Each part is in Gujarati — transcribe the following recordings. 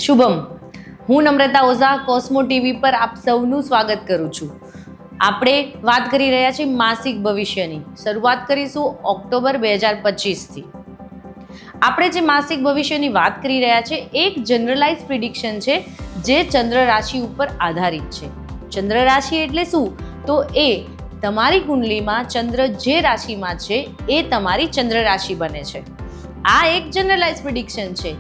શુભમ, હું નમ્રતા ઓઝા કોસ્મો ટીવી પર આપ સૌનું સ્વાગત કરું છું. આપણે વાત કરી રહ્યા છીએ માસિક ભવિષ્યની. શરૂઆત કરીશું ઓક્ટોબર 2025થી. આપણે જે માસિક ભવિષ્યની વાત કરી રહ્યા છે એક જનરલાઇઝ પ્રિડિક્શન છે જે ચંદ્ર રાશિ ઉપર આધારિત છે. ચંદ્ર રાશિ એટલે શું? તો એ તમારી કુંડલીમાં ચંદ્ર જે રાશિમાં છે એ તમારી ચંદ્ર રાશિ બને છે. આ એક જનરલાઇઝ પ્રિડિક્શન છે,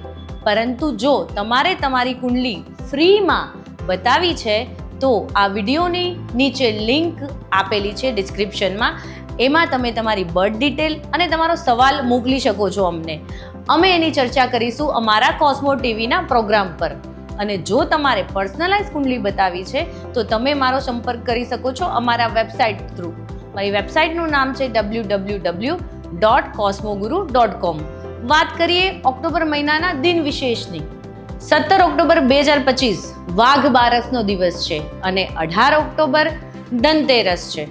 પરંતુ જો તમારે તમારી કુંડલી ફ્રીમાં બતાવી છે તો આ વિડીયોની નીચે લિંક આપેલી છે ડિસ્ક્રિપ્શનમાં. એમાં તમે તમારી બર્થ ડિટેલ અને તમારો સવાલ મોકલી શકો છો અમને. અમે એની ચર્ચા કરીશું અમારા કોસ્મો ટીવીના પ્રોગ્રામ પર. અને જો તમારે પર્સનલાઇઝ કુંડલી બતાવી છે તો તમે મારો સંપર્ક કરી શકો છો અમારા વેબસાઇટ થ્રુ. મારી વેબસાઇટનું નામ છે www.cosmoguru.com. વાત કરીએ ઓક્ટોબર મહિનાના દિન વિશેષની. 17 ઓક્ટોબર 2025 વાઘ બારસનો દિવસ છે અને 18 ઓક્ટોબર ધનતેરસ છે.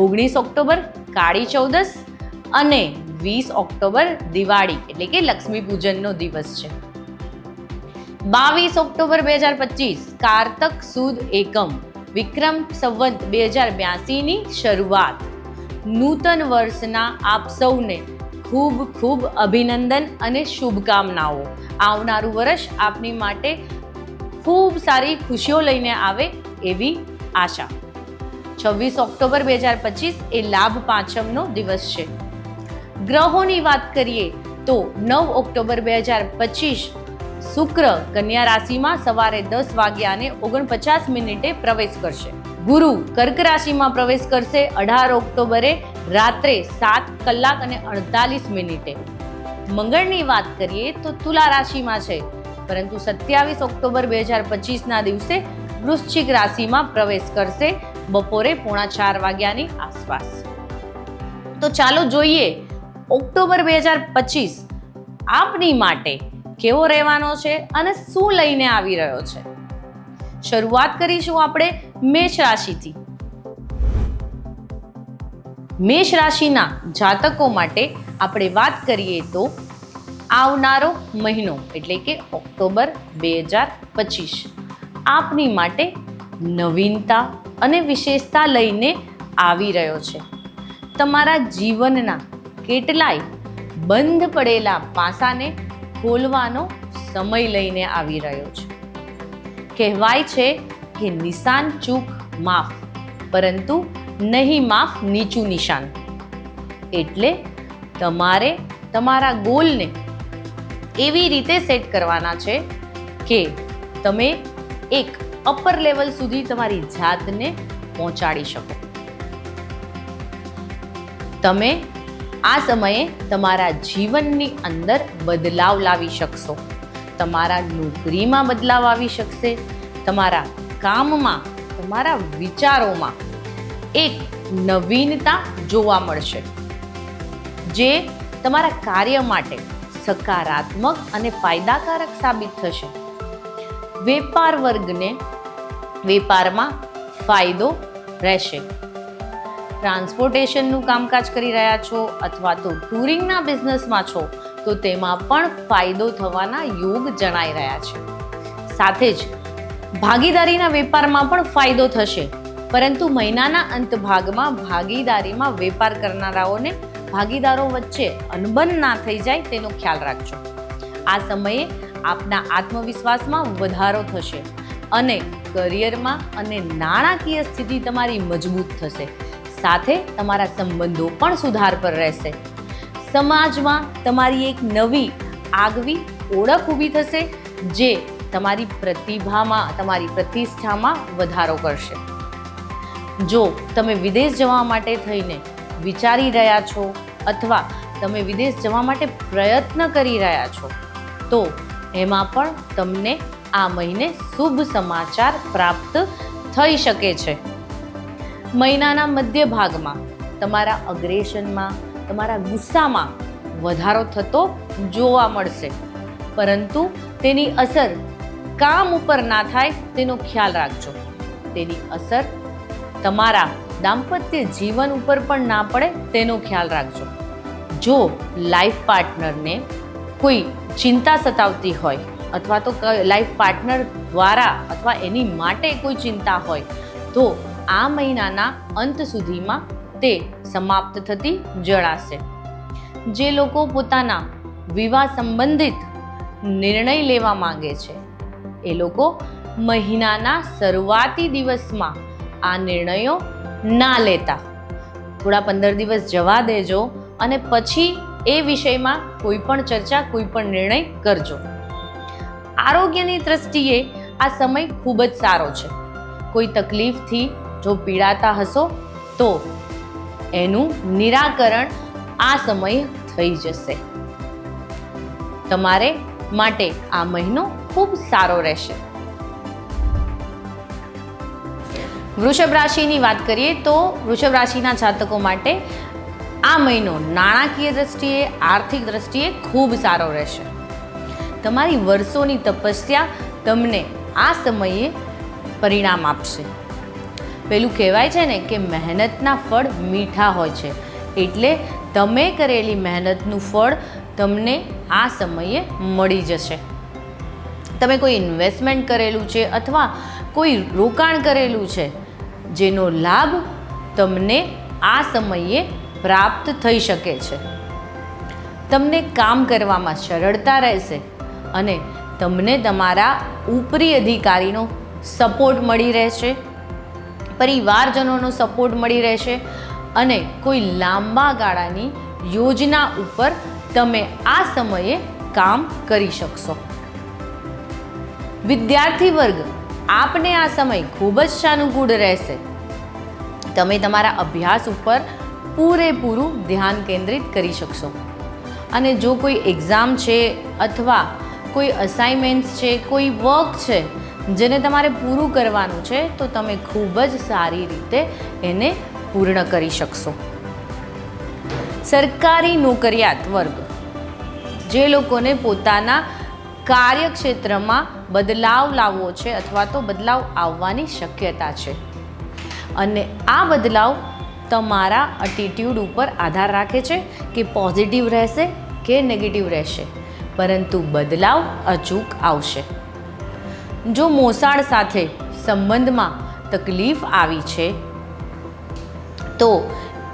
19 ઓક્ટોબર કાળી ચૌદસ અને 20 ઓક્ટોબર દિવાળી એટલે કે લક્ષ્મી પૂજનનો દિવસ છે. 22 ઓક્ટોબર 2025 કારતક સુદ એકમ, વિક્રમ સંવત 2082ની શરૂઆત. નૂતન વર્ષના આપ સૌને ખૂબ ખૂબ અભિનંદન અને શુભકામનાઓ. આવનારું વર્ષ આપની માટે ખૂબ સારી ખુશીઓ લઈને આવે એવી આશા. 26 ઓક્ટોબર 2025 એ લાભ પાંચમનો દિવસ છે. ગ્રહોની વાત કરીએ તો 9 ઓક્ટોબર 2025 શુક્ર કન્યા રાશિમાં સવારે 10:49 પ્રવેશ કરશે. ગુરુ કર્ક રાશિમાં પ્રવેશ કરશે 18 ઓક્ટોબરે રાત્રે 7:48. મંગળની વાત કરીએ તો તુલા રાશિમાં છે, પરંતુ 27 ઓક્ટોબર 2025ના દિવસે વૃશ્ચિક રાશિમાં પ્રવેશ કરશે બપોરે 3:45 આસપાસ. તો ચાલો જોઈએ ઓક્ટોબર 2025 આપની માટે કેવો રહેવાનો છે અને શું લઈને આવી રહ્યો છે. શરૂઆત કરીશું આપણે મેષ રાશિથી. મેષ રાશિના જાતકો માટે આપણે વાત કરીએ તો આવનારો મહિનો એટલે કે ઓક્ટોબર 2025 આપની માટે નવીનતા અને વિશેષતા લઈને આવી રહ્યો છે. તમારા જીવનના કેટલાય બંધ પડેલા પાસાને ખોલવાનો સમય લઈને આવી રહ્યો છે. કહેવાય છે કે નિશાન ચૂક માફ, પરંતુ નહીં માફ નીચું નિશાન. એટલે તમારે તમારા ગોલને એવી રીતે સેટ કરવાના છે કે તમે એક અપર લેવલ સુધી તમારી જાતને પહોંચાડી શકો. તમે આ સમયે તમારા જીવનની અંદર બદલાવ લાવી શકશો. તમારા નોકરીમાં બદલાવ આવી શકશે, તમારા કામમાં, તમારા વિચારોમાં એક નવીનતા જોવા મળશે જે તમારા કાર્ય માટે સકારાત્મક અને ફાયદાકારક સાબિત થશે. વેપાર વર્ગને વેપારમાં ફાયદો રહેશે. ટ્રાન્સપોર્ટેશનનું કામકાજ કરી રહ્યા છો અથવા તો ટૂરિંગના બિઝનેસમાં છો તો તેમાં પણ ફાયદો થવાના યોગ જણાઈ રહ્યા છે. સાથે જ ભાગીદારીના વેપારમાં પણ ફાયદો થશે, પરંતુ મહિનાના અંત ભાગમાં ભાગીદારીમાં વેપાર કરનારાઓને ભાગીદારો વચ્ચે અનબન ના થઈ જાય તેનો ખ્યાલ રાખજો. આ સમયે આપના આત્મવિશ્વાસમાં વધારો થશે અને કરિયરમાં અને નાણાકીય સ્થિતિ તમારી મજબૂત થશે. સાથે તમારા સંબંધો પણ સુધાર પર રહેશે. સમાજમાં તમારી એક નવી આગવી ઓળખ ઊભી થશે જે તમારી પ્રતિભામાં, તમારી પ્રતિષ્ઠામાં વધારો કરશે. જો તમે વિદેશ જવા માટે થઈને વિચારી રહ્યા છો અથવા તમે વિદેશ જવા માટે પ્રયત્ન કરી રહ્યા છો તો એમાં પણ તમને આ મહિને શુભ સમાચાર પ્રાપ્ત થઈ શકે છે. મહિનાના મધ્ય ભાગમાં તમારા અગ્રેશનમાં, તમારા ગુસ્સામાં વધારો થતો જોવા મળશે, પરંતુ તેની અસર કામ ઉપર ના થાય તેનો ખ્યાલ રાખજો. તેની અસર તમારા દાંપત્ય જીવન ઉપર પણ ના પડે તેનો ખ્યાલ રાખજો. જો લાઈફ પાર્ટનરને કોઈ ચિંતા સતાવતી હોય અથવા તો લાઈફ પાર્ટનર દ્વારા અથવા એની માટે કોઈ ચિંતા હોય તો આ મહિનાના અંત સુધીમાં તે સમાપ્ત થતી જણાશે. જે લોકો પોતાના વિવાહ સંબંધિત નિર્ણય લેવા માંગે છે એ લોકો મહિનાના શરૂઆતી દિવસમાં આ નિર્ણયો ના લેતા. થોડા 15 દિવસ જવા દેજો અને પછી એ વિષયમાં કોઈ પણ ચર્ચા, કોઈ પણ નિર્ણય કરજો. આરોગ્યની દ્રષ્ટિએ આ સમય ખૂબ જ સારો છે. કોઈ તકલીફથી જો પીડાતા હશો તો એનું નિરાકરણ આ સમયે થઈ જશે. તમારે માટે આ મહિનો ખૂબ સારો રહેશે. વૃષભ રાશિની વાત કરીએ તો વૃષભ રાશિના જાતકો માટે આ મહિનો નાણાકીય દ્રષ્ટિએ, આર્થિક દ્રષ્ટિએ ખૂબ સારો રહેશે. તમારી વર્ષોની તપસ્યા તમને આ સમયે પરિણામ આપશે. પેલું કહેવાય છે ને કે મહેનતના ફળ મીઠા હોય છે, એટલે તમે કરેલી મહેનતનું ફળ તમને આ સમયે મળી જશે. તમે કોઈ ઇન્વેસ્ટમેન્ટ કરેલું છે અથવા કોઈ રોકાણ કરેલું છે જેનો લાભ તમને આ સમયે પ્રાપ્ત થઈ શકે છે. તમને કામ કરવામાં સરળતા રહેશે અને તમને તમારા ઉપરી અધિકારીનો સપોર્ટ મળી રહેશે, પરિવારજનોનો સપોર્ટ મળી રહેશે અને કોઈ લાંબા ગાળાની યોજના ઉપર તમે આ સમયે કામ કરી શકશો. વિદ્યાર્થી વર્ગ, આપને આ સમય ખૂબ જ સાનુકૂળ રહેશે. તમે તમારા અભ્યાસ ઉપર પૂરેપૂરું ધ્યાન કેન્દ્રિત કરી શકશો અને જો કોઈ એક્ઝામ છે અથવા કોઈ અસાઇનમેન્ટ્સ છે, કોઈ વર્ક છે જેને તમારે પૂરું કરવાનું છે તો તમે ખૂબ જ સારી રીતે એને પૂર્ણ કરી શકશો. સરકારી નોકરિયાત વર્ગ, જે લોકોને પોતાના કાર્યક્ષેત્રમાં બદલાવ લાવવો છે અથવા તો બદલાવ આવવાની શક્યતા છે અને આ બદલાવ તમારા એટીટ્યૂડ ઉપર આધાર રાખે છે કે પોઝિટિવ રહેશે કે નેગેટિવ રહેશે, પરંતુ બદલાવ અચૂક આવશે. જો મોસાળ સાથે સંબંધમાં તકલીફ આવી છે તો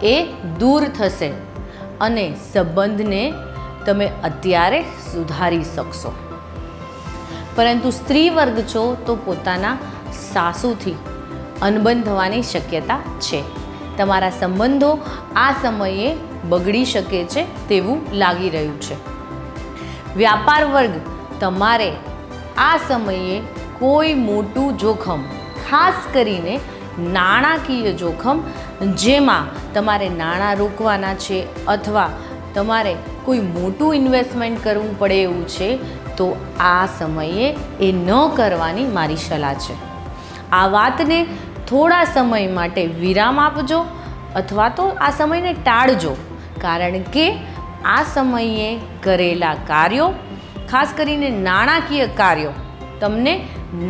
એ દૂર થશે અને સંબંધને તમે અત્યારે સુધારી શકશો. પરંતુ સ્ત્રી વર્ગ છો તો પોતાના સાસુથી અનબન થવાની શક્યતા છે. તમારા સંબંધો આ સમયે બગડી શકે છે તેવું લાગી રહ્યું છે. વ્યાપાર વર્ગ, તમારે આ સમયે કોઈ મોટું જોખમ, ખાસ કરીને નાણાકીય જોખમ, જેમાં તમારે નાણાં રોકવાના છે અથવા તમારે કોઈ મોટું ઇન્વેસ્ટમેન્ટ કરવું પડે એવું છે તો આ સમયે એ ન કરવાની મારી સલાહ છે. આ વાતને થોડા સમય માટે વિરામ આપજો અથવા તો આ સમયને ટાળજો, કારણ કે આ સમયે કરેલા કાર્યો, ખાસ કરીને નાણાકીય કાર્યો, તમને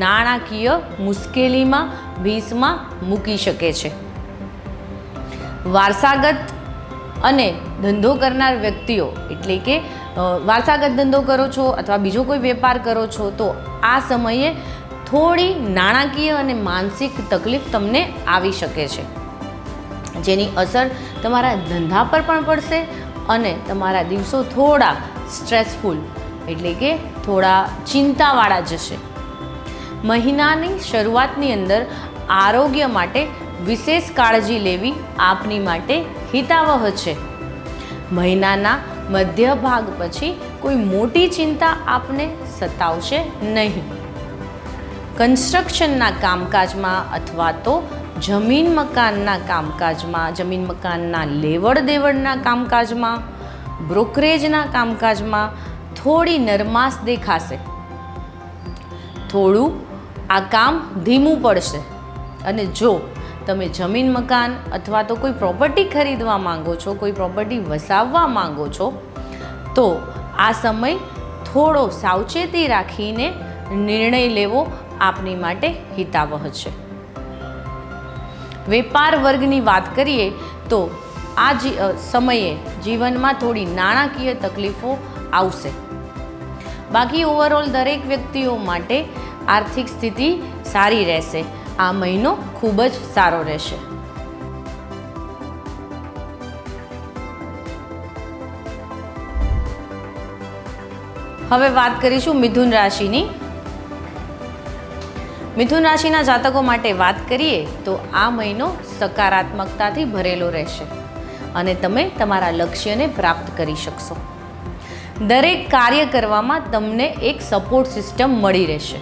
નાણાકીય મુશ્કેલીમાં, ભીસમાં મૂકી શકે છે. વારસાગત અને ધંધો કરનાર વ્યક્તિઓ, એટલે કે વારસાગત ધંધો કરો છો અથવા બીજો કોઈ વેપાર કરો છો તો આ સમયે થોડી નાણાકીય અને માનસિક તકલીફ તમને આવી શકે છે, જેની અસર તમારા ધંધા પર પણ પડશે અને તમારા દિવસો થોડા સ્ટ્રેસફુલ, એટલે કે થોડા ચિંતાવાળા જશે. મહિનાની શરૂઆતની અંદર આરોગ્ય માટે વિશેષ કાળજી લેવી આપની માટે હિતાવહ છે. મહિનાના મધ્ય ભાગ પછી કોઈ મોટી ચિંતા આપને સતાવશે નહીં. કન્સ્ટ્રક્શનના કામકાજમાં અથવા તો જમીન મકાનના કામકાજમાં, જમીન મકાનના લેવડ દેવડના કામકાજમાં, બ્રોકરેજના કામકાજમાં થોડી નરમાશ દેખાશે. થોડું આ કામ ધીમું પડશે અને જો તમે જમીન મકાન અથવા તો કોઈ પ્રોપર્ટી ખરીદવા માંગો છો, કોઈ પ્રોપર્ટી વસાવવા માંગો છો તો આ સમય થોડો સાવચેતી રાખીને નિર્ણય લેવો આપની માટે હિતાવહ છે. વેપાર વર્ગની વાત કરીએ તો આ સમયે જીવનમાં થોડી નાણાકીય તકલીફો આવશે. બાકી ઓવરઓલ દરેક વ્યક્તિઓ માટે આર્થિક સ્થિતિ સારી રહેશે. આ મહિનો ખૂબ જ સારો રહેશે. હવે વાત કરીશું મિથુન રાશિની. મિથુન રાશિના જાતકો માટે વાત કરીએ તો આ મહિનો સકારાત્મકતાથી ભરેલો રહેશે અને તમે તમારા લક્ષ્યને પ્રાપ્ત કરી શકશો. દરેક કાર્ય કરવામાં તમને એક સપોર્ટ સિસ્ટમ મળી રહેશે.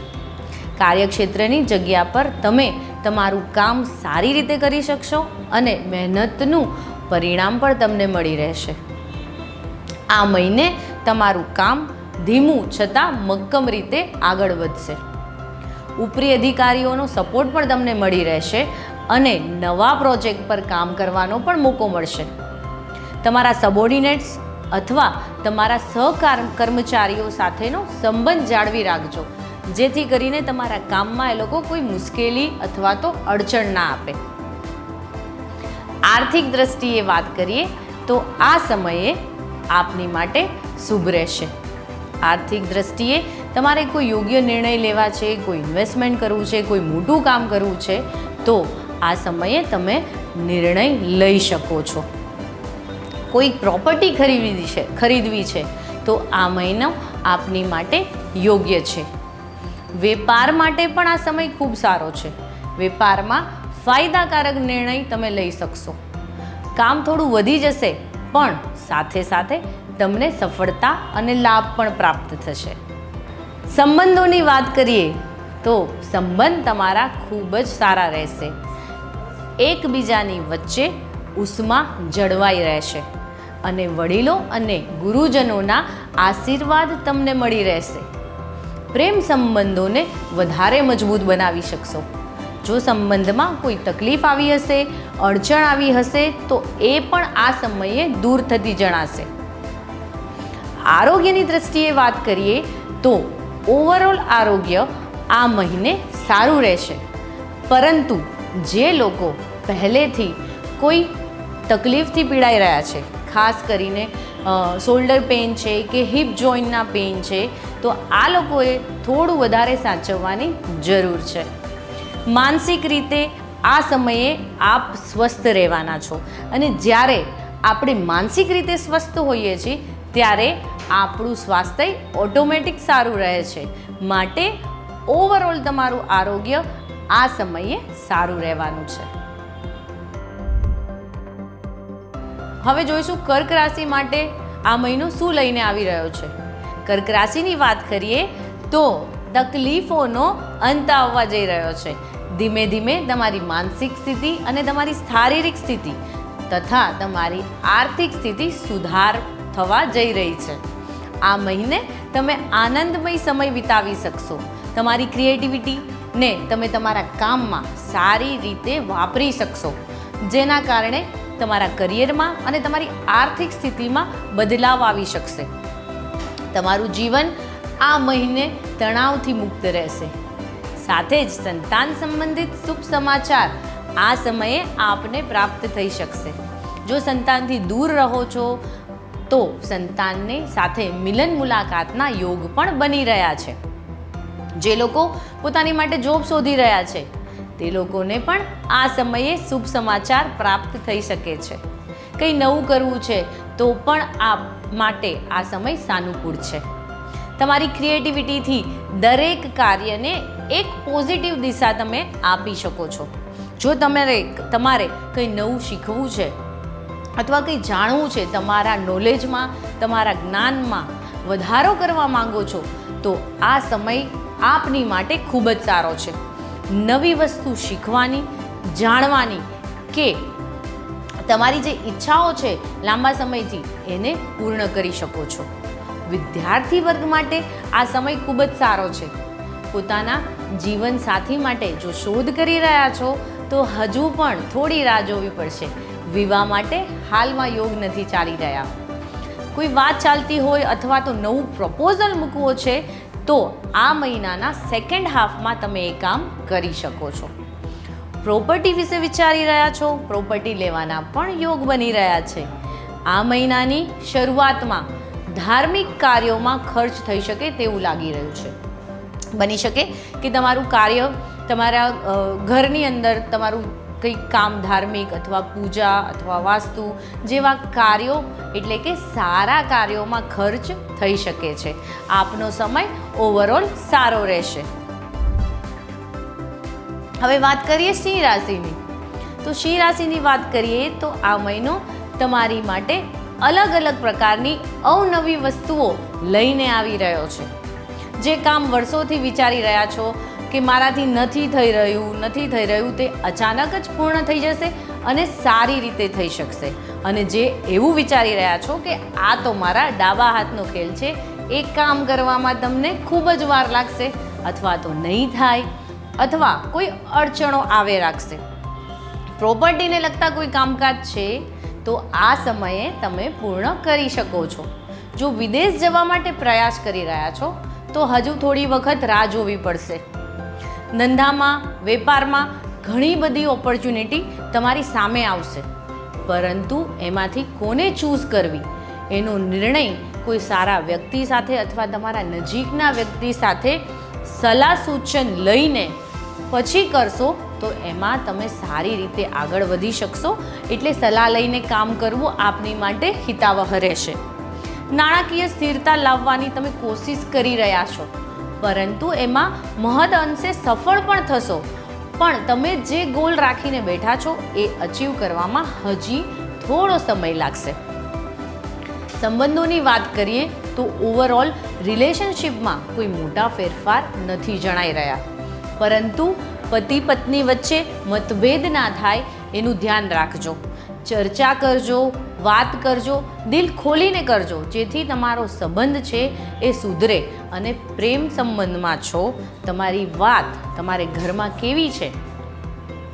કાર્યક્ષેત્રની જગ્યા પર તમે તમારું કામ સારી રીતે કરી શકશો અને મહેનતનું પરિણામ પણ તમને મળી રહેશે. આ મહિને તમારું કામ ધીમું છતાં મક્કમ રીતે આગળ વધશે. ઉપરી અધિકારીઓનો સપોર્ટ પણ તમને મળી રહેશે અને નવા પ્રોજેક્ટ પર કામ કરવાનો પણ મોકો મળશે. તમારા સબોર્ડિનેટ્સ અથવા તમારા કર્મચારીઓ સાથેનો સંબંધ જાળવી રાખજો, જેથી કરીને તમારા કામમાં એ લોકો કોઈ મુશ્કેલી અથવા તો અડચણ ના આપે. આર્થિક દ્રષ્ટિએ વાત કરીએ તો આ સમયે આપની માટે શુભ રહેશે. આર્થિક દ્રષ્ટિએ તમારે કોઈ યોગ્ય નિર્ણય લેવા છે, કોઈ ઇન્વેસ્ટમેન્ટ કરવું છે, કોઈ મોટું કામ કરવું છે, તો આ સમયે તમે નિર્ણય લઈ શકો છો. કોઈ પ્રોપર્ટી ખરીદવી છે તો આ મહિનો આપની માટે યોગ્ય છે. વેપાર માટે પણ આ સમય ખૂબ સારો છે. વેપારમાં ફાયદાકારક નિર્ણય તમે લઈ શકશો. કામ થોડું વધી જશે પણ સાથે સાથે તમને સફળતા અને લાભ પણ પ્રાપ્ત થશે. સંબંધોની વાત કરીએ તો સંબંધ તમારા ખૂબ જ સારા રહેશે. એકબીજાની વચ્ચે ઉષ્મા જળવાઈ રહેશે અને વડીલો અને ગુરુજનોના આશીર્વાદ તમને મળી રહેશે. પ્રેમ સંબંધોને વધારે મજબૂત બનાવી શકશો. જો સંબંધમાં કોઈ તકલીફ આવી હશે, અડચણ આવી હશે, તો એ પણ આ સમયે દૂર થતી જણાશે. આરોગ્યની દ્રષ્ટિએ વાત કરીએ તો ઓવરઓલ આરોગ્ય આ મહિને સારું રહેશે, પરંતુ જે લોકો પહેલેથી કોઈ તકલીફથી પીડાઈ રહ્યા છે, ખાસ કરીને શોલ્ડર પેઇન છે કે હિપ જોઈન્ટના પેઇન છે, તો આ લોકોએ થોડું વધારે સાચવવાની જરૂર છે. માનસિક રીતે આ સમયે આપ સ્વસ્થ રહેવાના છો અને જ્યારે આપણે માનસિક રીતે સ્વસ્થ હોઈએ છીએ ત્યારે આપણું સ્વાસ્થ્ય ઓટોમેટિક સારું રહે છે. માટે ઓવરઓલ તમારું આરોગ્ય આ સમયે સારું રહેવાનું છે. હવે જોઈશું કર્ક રાશિ માટે આ મહિનો શું લઈને આવી રહ્યો છે. કર્ક રાશિની વાત કરીએ તો તકલીફોનો અંત આવવા જઈ રહ્યો છે. ધીમે ધીમે તમારી માનસિક સ્થિતિ અને તમારી શારીરિક સ્થિતિ તથા તમારી આર્થિક સ્થિતિ સુધાર થવા જઈ રહી છે. આ મહિને તમે આનંદમય સમય વિતાવી શકશો. તમારી ક્રિએટિવિટીને તમે તમારા કામમાં સારી રીતે વાપરી શકશો, જેના કારણે તમારા કરિયરમાં અને તમારી આર્થિક સ્થિતિમાં બદલાવ આવી શકશે. તમારું જીવન આ મહિને તણાવથી મુક્ત રહેશે. સાથે જ સંતાન સંબંધિત શુભ સમાચાર આ સમયે આપને પ્રાપ્ત થઈ શકશે. જો સંતાનથી દૂર રહો છો તો સંતાનને સાથે મિલન મુલાકાતના યોગ પણ બની રહ્યા છે. જે લોકો પોતાની માટે જોબ શોધી રહ્યા છે તે લોકોને પણ આ સમયે શુભ સમાચાર પ્રાપ્ત થઈ શકે છે. કંઈ નવું કરવું છે તો પણ આપ માટે આ સમય સાનુકૂળ છે. તમારી ક્રિએટિવિટીથી દરેક કાર્યને એક પોઝિટિવ દિશા તમે આપી શકો છો. જો તમારે કંઈ નવું શીખવું છે અથવા કંઈ જાણવું છે, તમારા નોલેજમાં, તમારા જ્ઞાનમાં વધારો કરવા માંગો છો, તો આ સમય આપની માટે ખૂબ જ સારો છે. નવી વસ્તુ શીખવાની, જાણવાની કે તમારી જે ઈચ્છાઓ છે લાંબા સમયથી એને પૂર્ણ કરી શકો છો. વિદ્યાર્થી વર્ગ માટે આ સમય ખૂબ જ સારો છે. પોતાના જીવનસાથી માટે જો શોધ કરી રહ્યા છો તો હજુ પણ થોડી રાહ જોવી પડશે. વિવાહ માટે હાલમાં યોગ નથી ચાલી રહ્યા. કોઈ વાત ચાલતી હોય અથવા તો નવું પ્રપોઝલ મૂકવો છે તો આ મહિનાના સેકન્ડ હાફમાં તમે એ કામ કરી શકો છો. પ્રોપર્ટી વિશે વિચારી રહ્યા છો, પ્રોપર્ટી લેવાના પણ યોગ બની રહ્યા છે. આ મહિનાની શરૂઆતમાં ધાર્મિક કાર્યોમાં ખર્ચ થઈ શકે તેવું લાગી રહ્યું છે. બની શકે કે તમારું કાર્ય, તમારા ઘરની અંદર તમારું કંઈક કામ ધાર્મિક અથવા પૂજા અથવા વાસ્તુ જેવા કાર્યો એટલે કે સારા કાર્યોમાં ખર્ચ થઈ શકે છે. આપનો સમય ઓવરઓલ સારો રહેશે. હવે વાત કરીએ સિંહ રાશિની. તો સિંહ રાશિની વાત કરીએ તો આ મહિનો તમારી માટે અલગ અલગ પ્રકારની અવનવી વસ્તુઓ લઈને આવી રહ્યો છે. જે કામ વર્ષોથી વિચારી રહ્યા છો કે મારાથી નથી થઈ રહ્યું તે અચાનક જ પૂર્ણ થઈ જશે અને સારી રીતે થઈ શકશે. અને જે એવું વિચારી રહ્યા છો કે આ તો મારા ડાબા હાથનો ખેલ છે, એ કામ કરવામાં તમને ખૂબ જ વાર લાગશે અથવા તો નહીં થાય અથવા કોઈ અડચણો આવે રાખશે. પ્રોપર્ટીને લગતા કોઈ કામકાજ છે તો આ સમયે તમે પૂર્ણ કરી શકો છો. જો વિદેશ જવા માટે પ્રયાસ કરી રહ્યા છો તો હજુ થોડી વખત રાહ જોવી પડશે. ધંધામાં, વેપારમાં ઘણી બધી ઓપોર્ચ્યુનિટી તમારી સામે આવશે, પરંતુ એમાંથી કોને ચૂઝ કરવી એનો નિર્ણય કોઈ સારા વ્યક્તિ સાથે અથવા તમારા નજીકના વ્યક્તિ સાથે સલાહ સૂચન લઈને પછી કરશો તો એમાં તમે સારી રીતે આગળ વધી શકશો. એટલે સલાહ લઈને કામ કરવું આપની માટે હિતાવહ રહેશે. નાણાકીય સ્થિરતા લાવવાની તમે કોશિશ કરી રહ્યા છો, પરંતુ એમાં મહદ અંશે સફળ પણ થશો. પણ તમે જે ગોલ રાખીને બેઠા છો એ અચીવ કરવામાં હજી થોડો સમય લાગશે. સંબંધોની વાત કરીએ તો ઓવરઓલ રિલેશનશિપમાં કોઈ મોટા ફેરફાર નથી જણાઈ રહ્યા, પરંતુ પતિ પત્ની વચ્ચે મતભેદ ના થાય એનું ધ્યાન રાખજો. ચર્ચા કરજો, વાત કરજો, દિલ ખોલીને કરજો, જેથી તમારો સંબંધ છે એ સુધરે. અને પ્રેમ સંબંધમાં છો, તમારી વાત તમારે ઘરમાં કેવી છે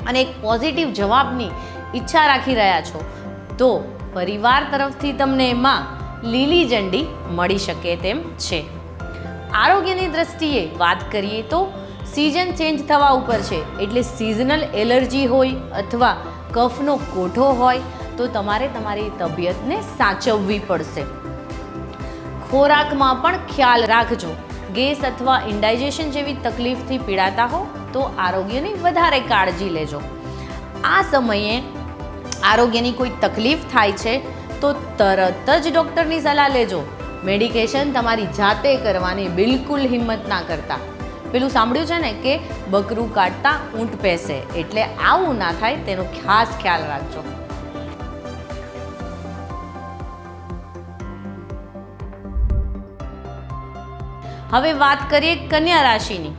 અને એક પોઝિટિવ જવાબની ઈચ્છા રાખી રહ્યા છો તો પરિવાર તરફથી તમને એમાં લીલી ઝંડી મળી શકે તેમ છે. આરોગ્યની દ્રષ્ટિએ વાત કરીએ તો સિઝન ચેન્જ થવા ઉપર છે, એટલે સિઝનલ એલર્જી હોય અથવા કફનો કોઠો હોય તો તમારે તમારી તબિયતને સાચવવી પડશે. ખોરાકમાં પણ ખ્યાલ રાખજો. ગેસ અથવા ઇન્ડાઇજેશન જેવી તકલીફથી પીડાતા હો તો આરોગ્યની વધારે કાળજી લેજો. આ સમયે આરોગ્યની કોઈ તકલીફ થાય છે તો તરત જ ડૉક્ટરની સલાહ લેજો. મેડિકેશન તમારી જાતે કરવાની બિલકુલ હિંમત ના કરતા. પેલું સાંભળ્યું છે ને કે બકરું કાઢતા ઊંટ પેસે, એટલે આવું ના થાય તેનો ખાસ ખ્યાલ રાખજો. હવે વાત કરીએ કન્યા રાશિની.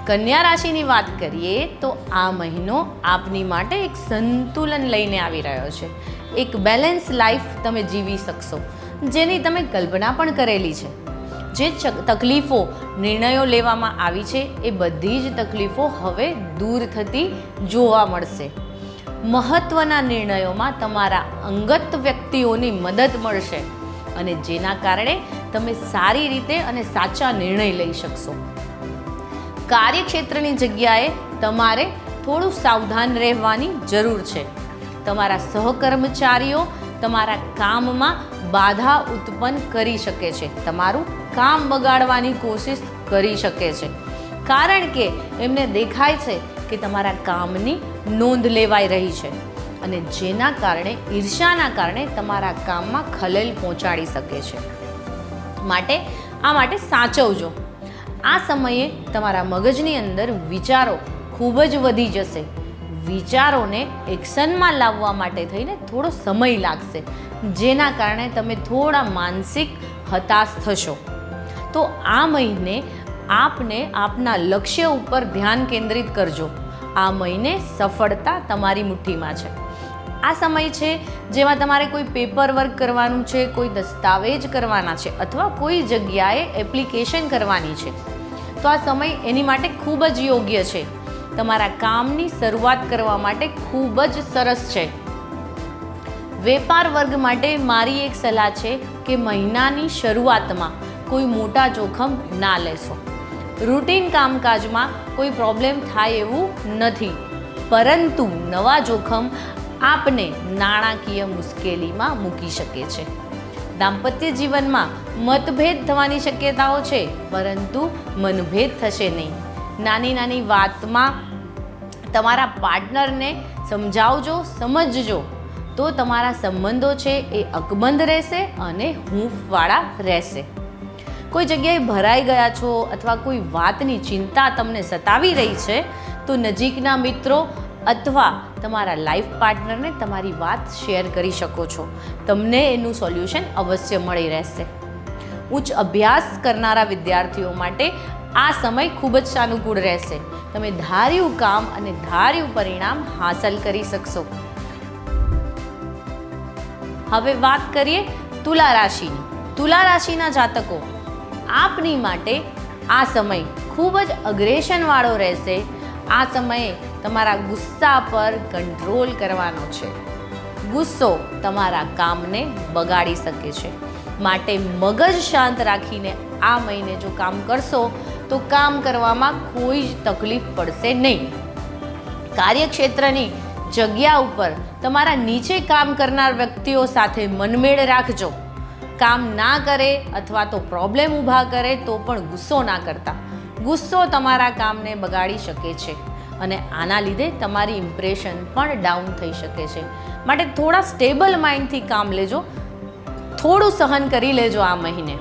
કન્યા રાશિની વાત કરીએ તો આ મહિનો આપની માટે એક સંતુલન લઈને આવી રહ્યો છે. એક બેલેન્સ લાઈફ તમે જીવી શકશો, જેની તમે કલ્પના પણ કરેલી છે. જે તકલીફો, નિર્ણયો લેવામાં આવી છે એ બધી જ તકલીફો હવે દૂર થતી જોવા મળશે. મહત્ત્વના નિર્ણયોમાં તમારા અંગત વ્યક્તિઓની મદદ મળશે અને જેના કારણે તમે સારી રીતે અને સાચા નિર્ણય લઈ શકશો. કાર્યક્ષેત્રની જગ્યાએ તમારે થોડું સાવધાન રહેવાની જરૂર છે. તમારા સહકર્મચારીઓ તમારા કામમાં બાધા ઉત્પન્ન કરી શકે છે, તમારું કામ બગાડવાની કોશિશ કરી શકે છે, કારણ કે એમને દેખાય છે કે તમારા કામની નોંધ લેવાઈ રહી છે અને જેના કારણે ઈર્ષ્યાના કારણે તમારા કામમાં ખલેલ પહોંચાડી શકે છે. માટે સાચવજો. આ સમયે તમારા મગજની અંદર વિચારો ખૂબ જ વધી જશે. વિચારોને એક્શનમાં લાવવા માટે થઈને થોડો સમય લાગશે, જેના કારણે તમે થોડા માનસિક હતાશ થશો. તો આ મહિને આપને આપના લક્ષ્ય ઉપર ધ્યાન કેન્દ્રિત કરજો. આ મહિને સફળતા તમારી મુઠ્ઠીમાં છે. આ સમય છે જેમાં તમારે કોઈ પેપર વર્ક કરવાનું છે, કોઈ દસ્તાવેજ કરવાના છે અથવા કોઈ જગ્યાએ એપ્લિકેશન કરવાની છે. તો આ સમય એની માટે ખૂબ જ યોગ્ય છે. તમારા કામની શરૂઆત કરવા માટે ખૂબ જ સરસ છે. વેપાર વર્ગ માટે મારી એક સલાહ છે કે મહિનાની શરૂઆતમાં કોઈ મોટા જોખમ ના લેશો. રૂટીન કામકાજમાં કોઈ પ્રોબ્લેમ થાય એવું નથી, પરંતુ નવા જોખમ આપને નાણાકીય મુશ્કેલીમાં મૂકી શકે છે. દાંપત્ય જીવનમાં મતભેદ થવાની શક્યતાઓ છે, પરંતુ મનભેદ થશે નહીં. નાની નાની વાતમાં તમારા પાર્ટનરને સમજાવજો, સમજજો, તો તમારા સંબંધો છે એ અકબંધ રહેશે અને હૂંફવાળા રહેશે. કોઈ જગ્યાએ ભરાઈ ગયા છો અથવા કોઈ વાતની ચિંતા તમને સતાવી રહી છે, તો નજીકના મિત્રો અથવા તમારા લાઈફ પાર્ટનરને તમારી વાત શેર કરી શકો છો. તમને એનું સોલ્યુશન અવશ્ય મળી રહેશે. ઉચ્ચ અભ્યાસ કરનારા વિદ્યાર્થીઓ માટે આ સમય ખૂબ જ સાનુકૂળ રહેશે. તમે ધાર્યું કામ અને ધાર્યું પરિણામ હાંસલ કરી શકશો. હવે વાત કરીએ તુલા રાશિની. તુલા રાશિના જાતકો, આપની માટે આ સમય ખૂબ જ અગ્રેશનવાળો રહેશે. આ સમયે તમારા ગુસ્સા પર કંટ્રોલ કરવાનો છે. ગુસ્સો તમારા કામને બગાડી શકે છે, માટે મગજ શાંત રાખીને આ મહિને જો કામ કરશો તો કામ કરવામાં કોઈ જ તકલીફ પડશે નહીં. કાર્યક્ષેત્રની જગ્યા ઉપર તમારા નીચે કામ કરનાર વ્યક્તિઓ સાથે મનમેળ રાખજો. કામ ના કરે અથવા તો પ્રોબ્લેમ ઊભા કરે તો પણ ગુસ્સો ના કરતા. ગુસ્સો તમારા કામને બગાડી શકે છે અને આના લીધે તમારી ઇમ્પ્રેશન પણ ડાઉન થઈ શકે છે. માટે થોડા સ્ટેબલ માઇન્ડથી કામ લેજો, થોડું સહન કરી લેજો આ મહિને.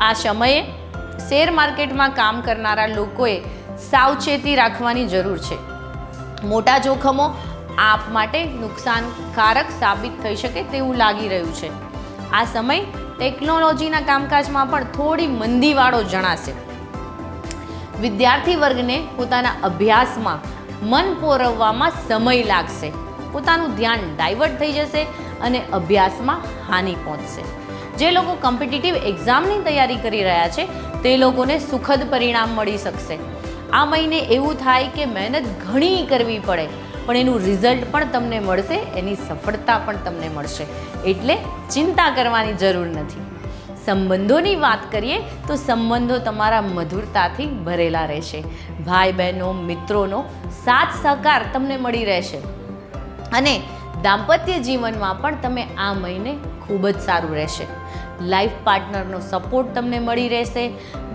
આ સમયે શેર માર્કેટમાં કામ કરનારા લોકોએ સાવચેતી રાખવાની જરૂર છે. મોટા જોખમો આપ માટે નુકસાનકારક સાબિત થઈ શકે તેવું લાગી રહ્યું છે. આ સમય ટેકનોલોજીના કામકાજમાં પણ થોડી મંદીવાળો જણાશે. વિદ્યાર્થી વર્ગને પોતાના અભ્યાસમાં મન પોરવવામાં સમય લાગશે. પોતાનું ધ્યાન ડાયવર્ટ થઈ જશે અને અભ્યાસમાં હાનિ પહોંચશે. જે લોકો કોમ્પિટિટિવ એક્ઝામની તૈયારી કરી રહ્યા છે તે લોકોને સુખદ પરિણામ મળી શકશે. આ મહિને એવું થાય કે મહેનત ઘણી કરવી પડે, પણ એનું રિઝલ્ટ પણ તમને મળશે, એની સફળતા પણ તમને મળશે. એટલે ચિંતા કરવાની જરૂર નથી. સંબંધોની વાત કરીએ તો સંબંધો તમારા મધુરતાથી ભરેલા રહેશે. ભાઈ બહેનો, મિત્રોનો સાથ સહકાર તમને મળી રહેશે અને દાંપત્ય જીવનમાં પણ તમે આ મહિને ખૂબ જ સારું રહેશે. લાઈફ પાર્ટનરનો સપોર્ટ તમને મળી રહેશે.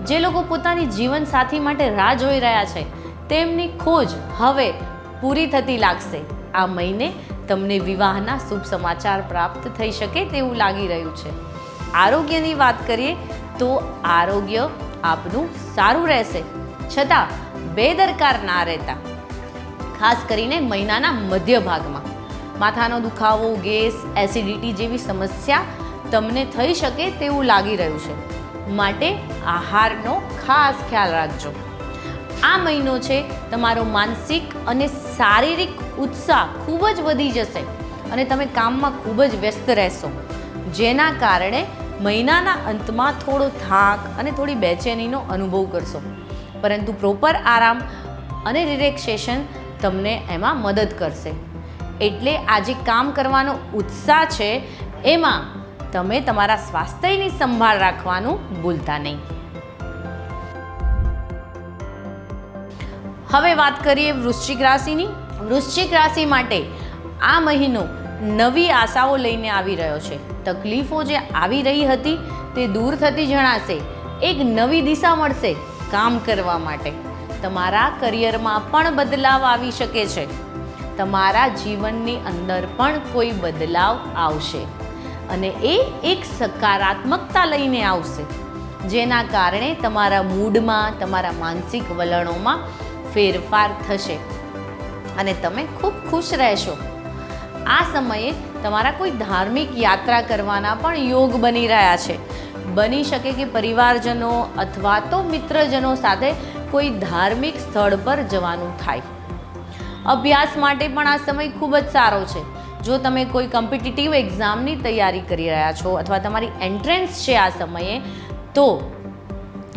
જે લોકો પોતાની જીવનસાથી માટે રાહ જોઈ રહ્યા છે તેમની ખોજ હવે પૂરી થતી લાગશે. આ મહિને તમને વિવાહના શુભ સમાચાર પ્રાપ્ત થઈ શકે તેવું લાગી રહ્યું છે. આરોગ્યની વાત કરીએ તો આરોગ્ય આપનું સારું રહેશે, છતાં બેદરકાર ના રહેતા. ખાસ કરીને મહિનાના મધ્ય ભાગમાં માથાનો દુખાવો, ગેસ, એસિડિટી જેવી સમસ્યા તમને થઈ શકે તેવું લાગી રહ્યું છે. માટે આહારનો ખાસ ખ્યાલ રાખજો. આ મહિનો છે તમારો માનસિક અને શારીરિક ઉત્સાહ ખૂબ જ વધી જશે અને તમે કામમાં ખૂબ જ વ્યસ્ત રહેશો, જેના કારણે મહિનાના અંતમાં થોડો થાક અને થોડી બેચેનીનો અનુભવ કરશો. પરંતુ પ્રોપર આરામ અને રિલેક્સેશન તમને એમાં મદદ કરશે. એટલે આ જે કામ કરવાનો ઉત્સાહ છે એમાં તમે તમારા સ્વાસ્થ્યની સંભાળ રાખવાનું ભૂલતા નહીં. હવે વાત કરીએ વૃશ્ચિક રાશિની. વૃશ્ચિક રાશિ માટે આ મહિનો નવી આશાઓ લઈને આવી રહ્યો છે. તકલીફો જે આવી રહી હતી તે દૂર થતી જણાશે. એક નવી દિશા મળશે કામ કરવા માટે. તમારા કરિયરમાં પણ બદલાવ આવી શકે છે. તમારા જીવનની અંદર પણ કોઈ બદલાવ આવશે અને એ એક સકારાત્મકતા લઈને આવશે, જેના કારણે તમારા મૂડમાં, તમારા માનસિક વલણોમાં ફેરફાર થશે અને તમે ખૂબ ખુશ રહેશો. આ સમયે તમારા કોઈ ધાર્મિક યાત્રા કરવાના પણ યોગ બની રહ્યા છે. બની શકે કે પરિવારજનો અથવા તો મિત્રજનો સાથે કોઈ ધાર્મિક સ્થળ પર જવાનું થાય. અભ્યાસ માટે પણ આ સમય ખૂબ જ સારો છે. જો તમે કોઈ કોમ્પિટિટિવ એક્ઝામની તૈયારી કરી રહ્યા છો અથવા તમારી એન્ટ્રન્સ છે આ સમયે, તો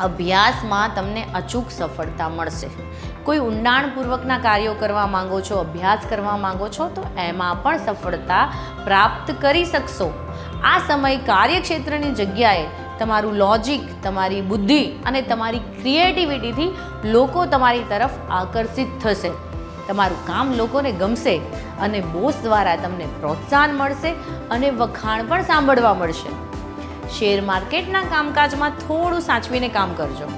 અભ્યાસમાં તમને અચૂક સફળતા મળશે. કોઈ ઊંડાણપૂર્વકના કાર્યો કરવા માંગો છો, અભ્યાસ કરવા માંગો છો, તો એમાં પણ સફળતા પ્રાપ્ત કરી શકશો. આ સમય કાર્યક્ષેત્રની જગ્યાએ તમારું લોજિક, તમારી બુદ્ધિ અને તમારી ક્રિએટિવિટીથી લોકો તમારી તરફ આકર્ષિત થશે. તમારું કામ લોકોને ગમશે અને બોસ દ્વારા તમને પ્રોત્સાહન મળશે અને વખાણ પણ સાંભળવા મળશે. શેર માર્કેટના કામકાજમાં થોડું સાચવીને કામ કરજો.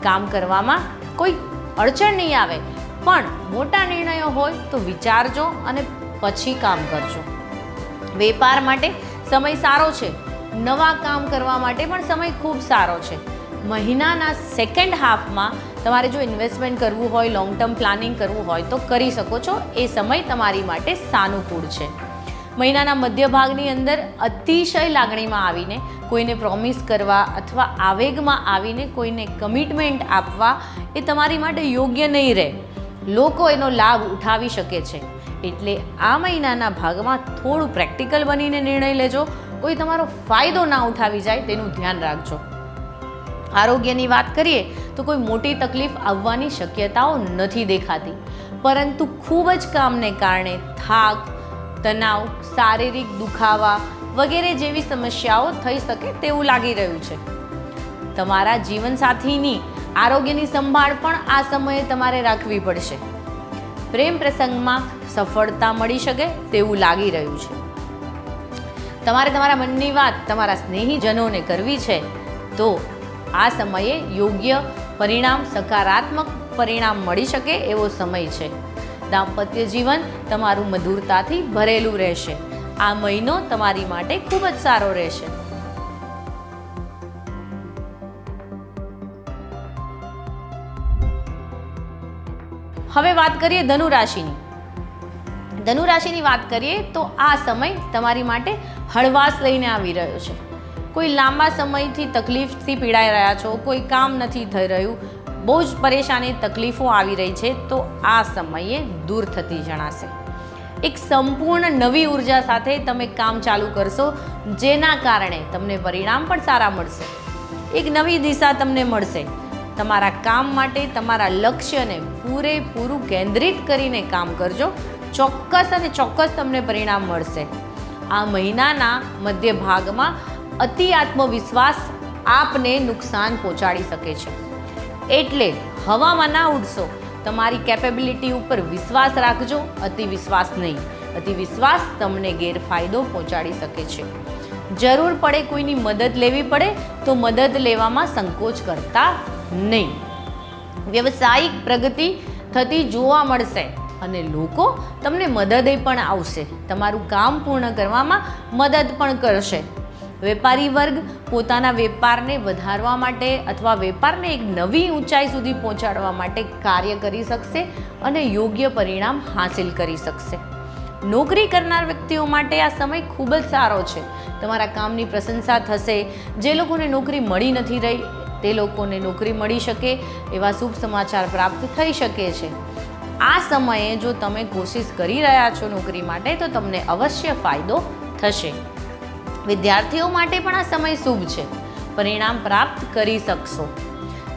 કામ કરવામાં કોઈ અડચણ નહીં આવે, પણ મોટા નિર્ણયો હોય તો વિચારજો અને પછી કામ કરજો. વેપાર માટે સમય સારો છે. નવા કામ કરવા માટે પણ સમય ખૂબ સારો છે. મહિનાના સેકન્ડ હાફમાં તમારે જો ઇન્વેસ્ટમેન્ટ કરવું હોય, લોંગ ટર્મ પ્લાનિંગ કરવું હોય તો કરી શકો છો. એ સમય તમારી માટે સાનુકૂળ છે. મહિનાના મધ્ય ભાગની અંદર અતિશય લાગણીમાં આવીને કોઈને પ્રોમિસ કરવા અથવા આવેગમાં આવીને કોઈને કમિટમેન્ટ આપવા એ તમારી માટે યોગ્ય નહીં રહે. લોકો એનો લાભ ઉઠાવી શકે છે. એટલે આ મહિનાના ભાગમાં થોડું પ્રેક્ટિકલ બનીને નિર્ણય લેજો. કોઈ તમારો ફાયદો ના ઉઠાવી જાય તેનું ધ્યાન રાખજો. આરોગ્યની વાત કરીએ તો કોઈ મોટી તકલીફ આવવાની શક્યતાઓ નથી દેખાતી, પરંતુ ખૂબ જ કામને કારણે થાક, તણાવ, શારીરિક દુખાવા વગેરે જેવી સમસ્યાઓ થઈ શકે તેવું લાગી રહ્યું છે. તમારા જીવનસાથીની આરોગ્યની સંભાળ પણ આ સમયે તમારે રાખવી પડશે. પ્રેમ પ્રસંગમાં સફળતા મળી શકે તેવું લાગી રહ્યું છે. તમારે તમારા મનની વાત તમારા સ્નેહીજનોને કરવી છે તો આ સમયે યોગ્ય પરિણામ, સકારાત્મક પરિણામ મળી શકે એવો સમય છે. દાંપત્ય જીવન તમારું મધુરતાથી ભરેલું રહેશે. આ મહિનો તમારી માટે ખૂબ જ સારો રહેશે. હવે વાત કરીએ ધનુ રાશિની. ધનુ રાશિની વાત કરીએ તો આ સમય તમારી માટે હળવાશ લઈને આવી રહ્યો છે. કોઈ લાંબા સમયથી તકલીફથી પીડાઈ રહ્યા છો, કોઈ કામ નથી થઈ રહ્યું, બહુ જ પરેશાની, તકલીફો આવી રહી છે, તો આ સમયે દૂર થતી જણાશે. એક સંપૂર્ણ નવી ઉર્જા સાથે તમે કામ ચાલુ કરશો, જેના કારણે તમને પરિણામ પણ સારા મળશે. એક નવી દિશા તમને મળશે. તમારા કામ માટે તમારા લક્ષ્યને પૂરેપૂરું કેન્દ્રિત કરીને કામ કરજો. ચોક્કસ અને ચોક્કસ તમને પરિણામ મળશે. આ મહિનાના મધ્ય ભાગમાં અતિ આત્મવિશ્વાસ આપને નુકસાન પહોંચાડી શકે છે. એટલે હવામાં ના ઉડશો. તમારી કેપેબિલિટી ઉપર વિશ્વાસ રાખજો, અતિ વિશ્વાસ નહીં. અતિ વિશ્વાસ તમને ગેરફાયદો પહોંચાડી શકે છે. જરૂર પડે કોઈની મદદ લેવી પડે તો મદદ લેવામાં સંકોચ કરતા નહીં. વ્યવસાયિક પ્રગતિ થતી જોવા મળશે અને લોકો તમને મદદે પણ આવશે. તમારું કામ પૂર્ણ કરવામાં મદદ પણ કરશે. વેપારી વર્ગ પોતાના વેપારને વધારવા માટે અથવા વેપારને એક નવી ઊંચાઈ સુધી પહોંચાડવા માટે કાર્ય કરી શકશે અને યોગ્ય પરિણામ હાંસિલ કરી શકશે. નોકરી કરનાર વ્યક્તિઓ માટે આ સમય ખૂબ જ સારો છે. તમારા કામની પ્રશંસા થશે. જે લોકોને નોકરી મળી નથી રહી તે લોકોને નોકરી મળી શકે એવા શુભ સમાચાર પ્રાપ્ત થઈ શકે છે. આ સમયે જો તમે કોશિશ કરી રહ્યા છો નોકરી માટે તો તમને અવશ્ય ફાયદો થશે. વિદ્યાર્થીઓ માટે પણ આ સમય શુભ છે. પરિણામ પ્રાપ્ત કરી શકશો.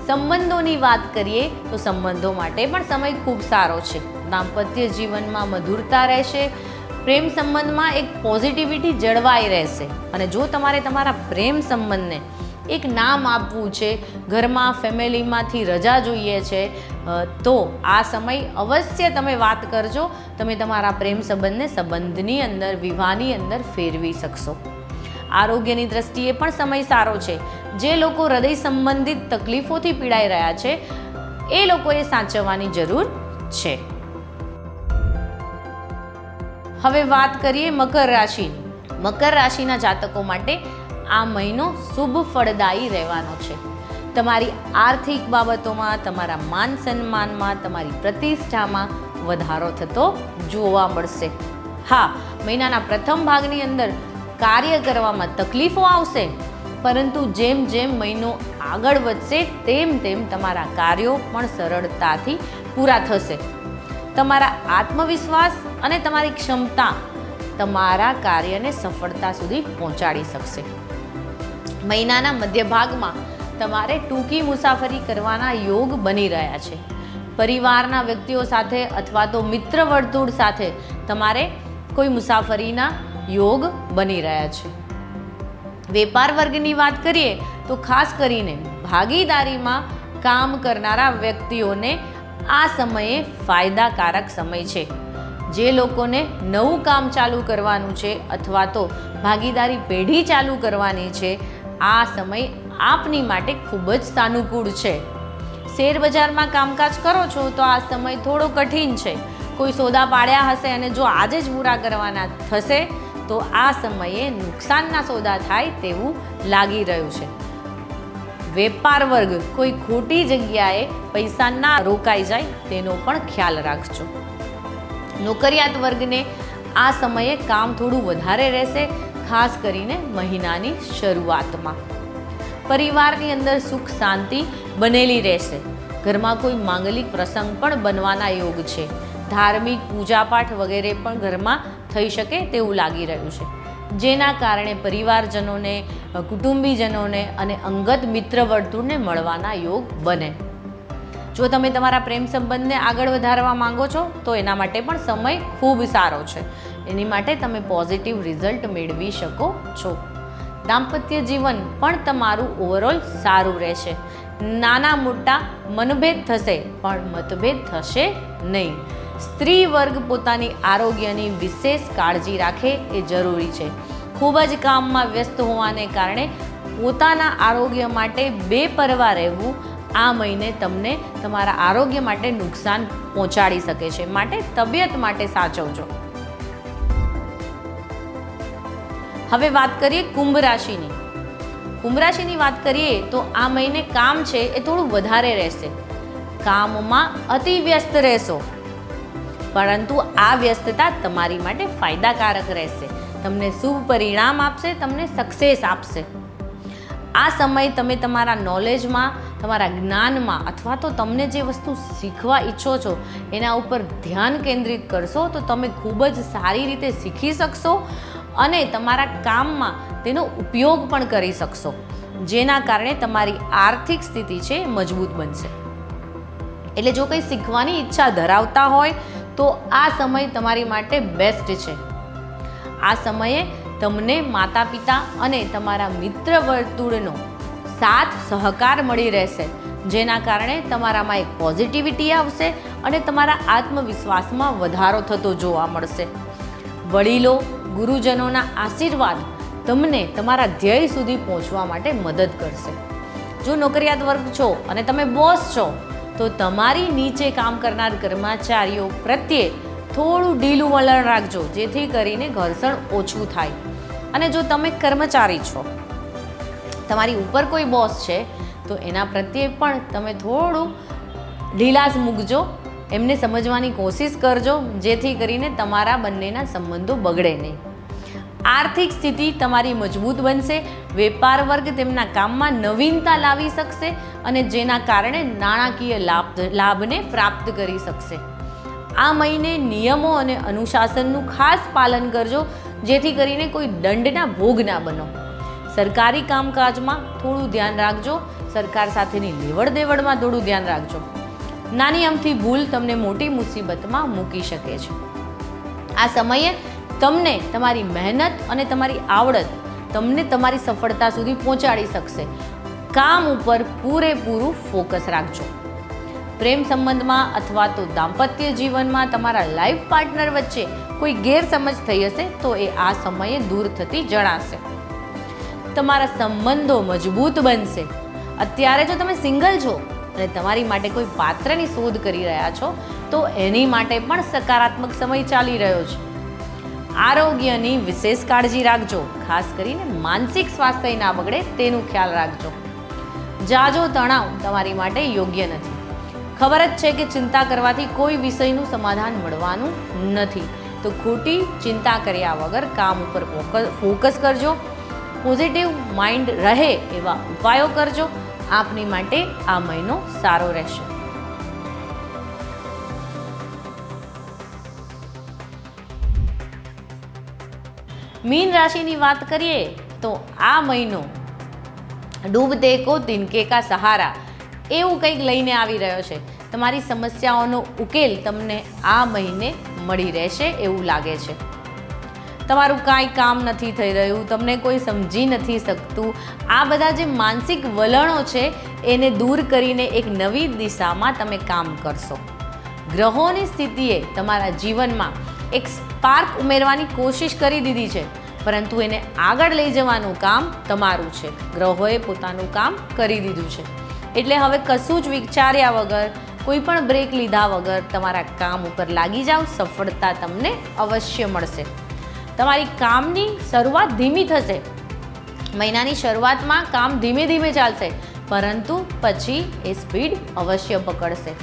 સંબંધોની વાત કરીએ તો સંબંધો માટે પણ સમય ખૂબ સારો છે. દાંપત્ય જીવનમાં મધુરતા રહેશે. પ્રેમ સંબંધમાં એક પોઝિટિવિટી જળવાઈ રહેશે. અને જો તમારે તમારા પ્રેમ સંબંધને એક નામ આપવું છે, ઘરમાં ફેમિલીમાંથી રજા જોઈએ છે, તો આ સમય અવશ્ય તમે વાત કરજો. તમે તમારા પ્રેમ સંબંધને સંબંધની અંદર, વિવાહની અંદર ફેરવી શકશો. આરોગ્યની દ્રષ્ટિએ પણ સમય સારો છે. જે લોકો હૃદય સંબંધિત તકલીફોથી પીડાઈ રહ્યા છે એ લોકોએ સાચવવાની જરૂર છે. હવે વાત કરીએ મકર રાશિની. મકર રાશિના જાતકો માટે આ મહિનો શુભ ફળદાયી રહેવાનો છે. તમારી આર્થિક બાબતોમાં, તમારા માન સન્માનમાં, તમારી પ્રતિષ્ઠામાં વધારો થતો જોવા મળશે. હા, મહિનાના પ્રથમ ભાગની અંદર કાર્ય કરવામાં તકલીફો આવશે, પરંતુ જેમ જેમ મહિનો આગળ વધશે તેમ તેમ તમારા કાર્યો પણ સરળતાથી પૂરા થશે. તમારા આત્મવિશ્વાસ અને તમારી ક્ષમતા તમારા કાર્યને સફળતા સુધી પહોંચાડી શકશે. મહિનાના મધ્ય ભાગમાં તમારે ટૂંકી મુસાફરી કરવાના યોગ બની રહ્યા છે. પરિવારના વ્યક્તિઓ સાથે અથવા તો મિત્ર વર્તુળ સાથે તમારે કોઈ મુસાફરીના યોગ બની રહ્યા છે. વેપાર વર્ગની વાત કરીએ તો ખાસ કરીને ભાગીદારીમાં કામ કરનારા વ્યક્તિઓને આ સમયે ફાયદાકારક સમય છે. જે લોકોને નવું કામ ચાલુ કરવાનું છે અથવા તો ભાગીદારી પેઢી ચાલુ કરવાની છે આ સમય આપની માટે ખૂબ જ સાનુકૂળ છે. શેર બજારમાં કામકાજ કરો છો તો આ સમય થોડો કઠિન છે. કોઈ સોદા પાડ્યા હશે અને જો આજે જ પૂરા કરવાના થશે તો આ સમયે નુકસાનના સોદા થાય તેવું લાગી રહ્યું છે. વેપાર વર્ગ કોઈ ખોટી જગ્યાએ પૈસા ના રોકાઈ જાય તેનો પણ ખ્યાલ રાખજો. નોકરિયાત વર્ગને આ સમયે કામ થોડું વધારે રહેશે, ખાસ કરીને મહિનાની શરૂઆતમાં. પરિવારની અંદર સુખ શાંતિ બનેલી રહેશે. ઘરમાં કોઈ માંગલિક પ્રસંગ પણ બનવાના યોગ છે. ધાર્મિક પૂજાપાઠ વગેરે પણ ઘરમાં થઈ શકે તેવું લાગી રહ્યું છે, જેના કારણે પરિવારજનોને, કુટુંબીજનોને અને અંગત મિત્ર વર્તુળને મળવાના યોગ બને. જો તમે તમારા પ્રેમ સંબંધને આગળ વધારવા માંગો છો તો એના માટે પણ સમય ખૂબ સારો છે. એની માટે તમે પોઝિટિવ રિઝલ્ટ મેળવી શકો છો. દાંપત્ય જીવન પણ તમારું ઓવરઓલ સારું રહેશે. નાના મોટા મનભેદ થશે પણ મતભેદ થશે નહીં. સ્ત્રી વર્ગ પોતાની આરોગ્યની વિશેષ કાળજી રાખે એ જરૂરી છે. ખૂબ જ કામમાં વ્યસ્ત હોવાને કારણે પોતાના આરોગ્ય માટે બેપરવા રહેવું આ મહિને તમને તમારા આરોગ્ય માટે નુકસાન પહોંચાડી શકે છે. માટે તબિયત માટે સાચવજો. હવે વાત કરીએ કુંભ રાશિની. કુંભ રાશિની વાત કરીએ તો આ મહિને કામ છે એ થોડું વધારે રહેશે. કામમાં અતિ વ્યસ્ત રહેશો, પરંતુ આ વ્યસ્તતા તમારી માટે ફાયદાકારક રહેશે. તમને શુભ પરિણામ આપશે, તમને સક્સેસ આપશે. આ સમય તમે તમારા નોલેજમાં, તમારા જ્ઞાનમાં અથવા તો તમને જે વસ્તુ શીખવા ઈચ્છો છો એના ઉપર ધ્યાન કેન્દ્રિત કરશો તો તમે ખૂબ જ સારી રીતે શીખી શકશો અને તમારા કામમાં તેનો ઉપયોગ પણ કરી શકશો, જેના કારણે તમારી આર્થિક સ્થિતિ છે મજબૂત બનશે. એટલે જો કંઈ શીખવાની ઈચ્છા ધરાવતા હોય તો આ સમય તમારી માટે બેસ્ટ છે. આ સમયે તમને માતા પિતા અને તમારા મિત્ર વર્તુળનો સાથ સહકાર મળી રહેશે, જેના કારણે તમારામાં એક પોઝિટિવિટી આવશે અને તમારા આત્મવિશ્વાસમાં વધારો થતો જોવા મળશે. વડીલો, ગુરુજનોના આશીર્વાદ તમને તમારા ધ્યેય સુધી પહોંચવા માટે મદદ કરશે. જો નોકરિયાત વર્ગ છો અને તમે બોસ છો તો તમારી નીચે કામ કરનાર કર્મચારીઓ પ્રત્યે થોડું ઢીલું વલણ રાખજો, જેથી કરીને ઘર્ષણ ઓછું થાય. અને જો તમે કર્મચારી છો, તમારી ઉપર કોઈ બોસ છે તો એના પ્રત્યે પણ તમે થોડું ઢીલાસ મૂકજો, એમને સમજવાની કોશિશ કરજો, જેથી કરીને તમારા બંનેના સંબંધો બગડે નહીં. આર્થિક સ્થિતિ તમારી મજબૂત બનશે. વેપાર વર્ગ તેમના કામમાં નવીનતા લાવી શકશે અને જેના કારણે નાણાકીય લાભને પ્રાપ્ત કરી શકશે. આ મહિને નિયમો અને અનુશાસનનું ખાસ પાલન કરજો, જેથી કરીને કોઈ દંડના ભોગ ના બનો. સરકારી કામકાજમાં થોડું ધ્યાન રાખજો. સરકાર સાથેની લેવડ દેવડમાં થોડું ધ્યાન રાખજો. નાની અમથી ભૂલ તમને મોટી મુસીબતમાં મૂકી શકે છે. આ સમયે તમને તમારી મહેનત અને તમારી આવડત તમને તમારી સફળતા સુધી પહોંચાડી શકશે. કામ ઉપર પૂરેપૂરું ફોકસ રાખજો. પ્રેમ સંબંધમાં અથવા તો દાંપત્ય જીવનમાં તમારા લાઈફ પાર્ટનર વચ્ચે કોઈ ગેરસમજ થઈ હશે તો એ આ સમયે દૂર થતી જણાશે. તમારા સંબંધો મજબૂત બનશે. અત્યારે જો તમે સિંગલ છો અને તમારી માટે કોઈ પાત્રની શોધ કરી રહ્યા છો તો એની માટે પણ સકારાત્મક સમય ચાલી રહ્યો છે. આરોગ્યની વિશેષ કાળજી રાખજો. ખાસ કરીને માનસિક સ્વાસ્થ્ય ના બગડે તેનું ખ્યાલ રાખજો. જાજો તણાવ તમારી માટે યોગ્ય નથી. ખબર જ છે કે ચિંતા કરવાથી કોઈ વિષયનું સમાધાન મળવાનું નથી, તો ખોટી ચિંતા કર્યા વગર કામ ઉપર ફોકસ કરજો. પોઝિટિવ માઇન્ડ રહે એવા ઉપાયો કરજો. આપની માટે આ મહિનો સારો રહેશે. મીન રાશિની વાત કરીએ તો આ મહિનો ડૂબતે કો તિનકે કા સહારા એવું કંઈક લઈને આવી રહ્યો છે. તમારી સમસ્યાઓનો ઉકેલ તમને આ મહિને મળી રહેશે એવું લાગે છે. તમારું કાંઈ કામ નથી થઈ રહ્યું, તમને કોઈ સમજી નથી શકતું. આ બધા જે માનસિક વલણો છે એને દૂર કરીને એક નવી દિશામાં તમે કામ કરશો. ગ્રહોની સ્થિતિએ તમારા જીવનમાં એક સ્પાર્ક ઉમેરવાની કોશિશ કરી દીધી છે. પરંતુ એને આગળ લઈ જવાનું કામ તમારું છે. ગ્રહોએ પોતાનું કામ કરી દીધું છે, એટલે હવે કશું જ વિચાર્યા વગર, કોઈ પણ બ્રેક લીધા વગર તમારા કામ ઉપર લાગી જાઓ. સફળતા તમને અવશ્ય મળશે. તમારી કામની શરૂઆત ધીમી થશે. મહિનાની શરૂઆતમાં કામ ધીમે ધીમે ચાલશે, પરંતુ પછી એ સ્પીડ અવશ્ય પકડશે.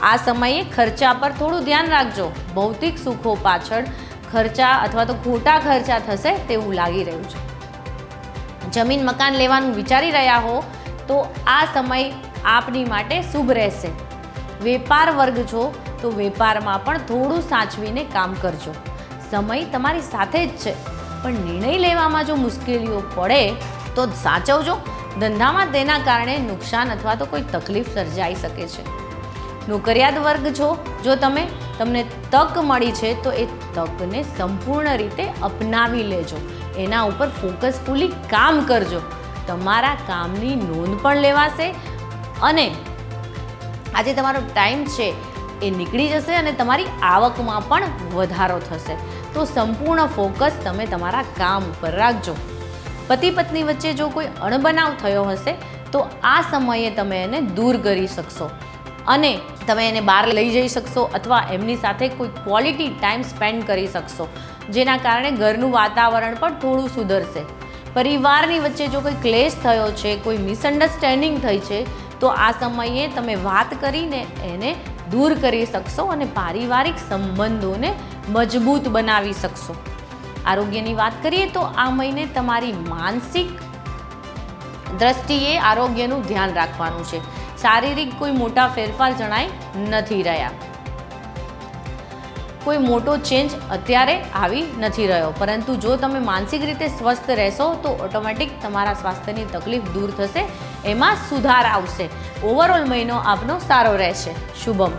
આ સમયે ખર્ચા પર થોડું ધ્યાન રાખજો. ભૌતિક સુખો પાછળ ખર્ચા અથવા તો ખોટા ખર્ચા થશે તેવું લાગી રહ્યું છે. જમીન મકાન લેવાનું વિચારી રહ્યા હો તો આ સમય આપની માટે શુભ રહેશે. વેપાર વર્ગ છો તો વેપારમાં પણ થોડું સાચવીને કામ કરજો. સમય તમારી સાથે જ છે, પણ નિર્ણય લેવામાં જો મુશ્કેલીઓ પડે તો સાચવજો. ધંધામાં તેના કારણે નુકસાન અથવા તો કોઈ તકલીફ સર્જાઈ શકે છે. નોકરિયાત વર્ગ છો જો તમને તક મળી છે તો એ તકને સંપૂર્ણ રીતે અપનાવી લેજો. એના ઉપર ફોકસફુલી કામ કરજો. તમારા કામની નોંધ પણ લેવાશે અને આજે તમારો ટાઈમ છે એ નીકળી જશે અને તમારી આવકમાં પણ વધારો થશે. તો સંપૂર્ણ ફોકસ તમે તમારા કામ ઉપર રાખજો. પતિ પત્ની વચ્ચે જો કોઈ અણબનાવ થયો હશે તો આ સમયે તમે એને દૂર કરી શકશો અને તમે એને બહાર લઈ જઈ શકશો અથવા એમની સાથે કોઈ ક્વોલિટી ટાઈમ સ્પેન્ડ કરી શકશો, જેના કારણે ઘરનું વાતાવરણ પણ થોડું સુધરશે. પરિવારની વચ્ચે જો કોઈ ક્લેશ થયો છે, કોઈ મિસઅન્ડરસ્ટેન્ડિંગ થઈ છે, તો આ સમયે તમે વાત કરીને એને દૂર કરી શકશો અને પારિવારિક સંબંધોને મજબૂત બનાવી શકશો. આરોગ્યની વાત કરીએ તો આ મહિને તમારી માનસિક દ્રષ્ટિએ આરોગ્યનું ધ્યાન રાખવાનું છે. શારીરિક કોઈ મોટા ફેરફાર જણાઈ નથી રહ્યા. કોઈ મોટો ચેન્જ અત્યારે આવી નથી રહ્યો, પરંતુ જો તમે માનસિક રીતે સ્વસ્થ રહેશો તો ઓટોમેટિક તમારા સ્વાસ્થ્યની તકલીફ દૂર થશે, એમાં સુધાર આવશે. ઓવરઓલ મહિનો આપનો સારો રહેશે. શુભમ.